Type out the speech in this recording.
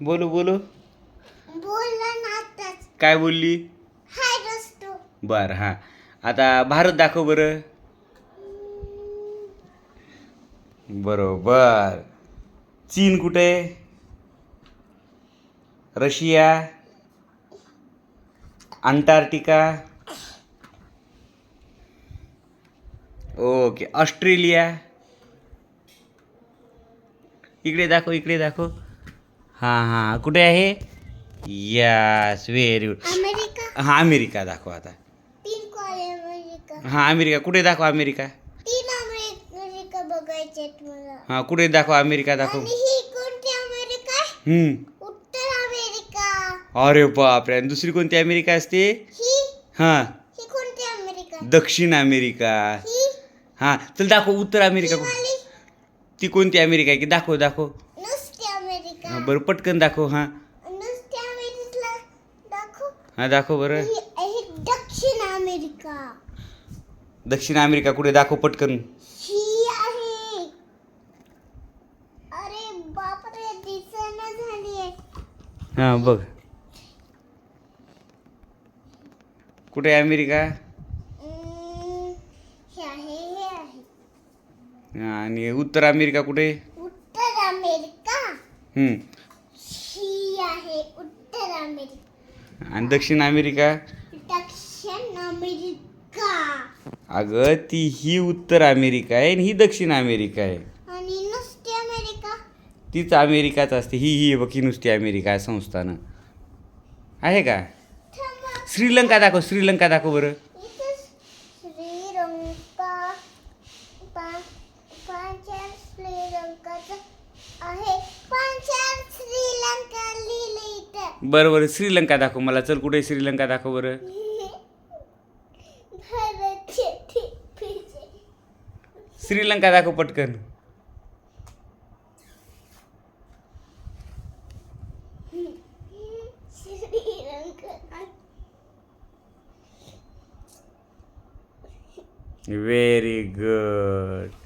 बोलू बोलू. बोलला ना आताच. काय बोलली? हाय रस्तो. बर हा. आता भारत दाखव बरं. बरोबर. चीन कुठे? Russia, Antarctica. ओके. ऑस्ट्रेलिया. इकडे दाखव, इकडे दाखव. हां हां कुठे आहे? Yes very good. अमेरिका. हां अमेरिका दाखव आता. तीन कॉल अमेरिका. हां अमेरिका कुठे दाखव अमेरिका. तीन अमेरिका बघायचे मला. हां कुठे दाखव अमेरिका दाखव. आणि ही कोणती अमेरिका आहे? उत्तर अमेरिका. अरे बापरे. आणि दुसरी कोणती अमेरिका असते? ही हां ही कोणती अमेरिका? दक्षिण अमेरिका. ही हां चल दाखव उत्तर अमेरिका. वाली ती कोणती अमेरिका आहे की दाखव दाखव. नुसती अमेरिका. हां बरं पटकन दाखव. हां नुसती अमेरिका दाखव. हां दाखव बरं. ही दक्षिण अमेरिका. दक्षिण अमेरिका कुठे दाखव पटकन. ही आहे. अरे बापरे दिसेना झालीये. हां बघ कुठे आहे अमेरिका. हे आहे. आणि उत्तर अमेरिका कुठे. उत्तर अमेरिका. हम्म. ही आहे उत्तर अमेरिका. आणि दक्षिण अमेरिका. दक्षिण अमेरिका. अगं ती ही उत्तर अमेरिका आहे आणि ही दक्षिण अमेरिका आहे. आणि नुसती अमेरिका. तीच अमेरिकाच असते. ही बघ ही नुसती अमेरिका संस्थानं आहे का. थांबा. श्रीलंका दाखव. श्रीलंका दाखव बरं. इथे श्रीलंका पांचाळ श्रीलंकाचं आहे. पांचाळ श्रीलंका लिहिलं इथं. बरं बरं श्रीलंका दाखव मला. चल कुठे श्रीलंका दाखव बरं. श्रीलंका दाखव पटकन. Very good.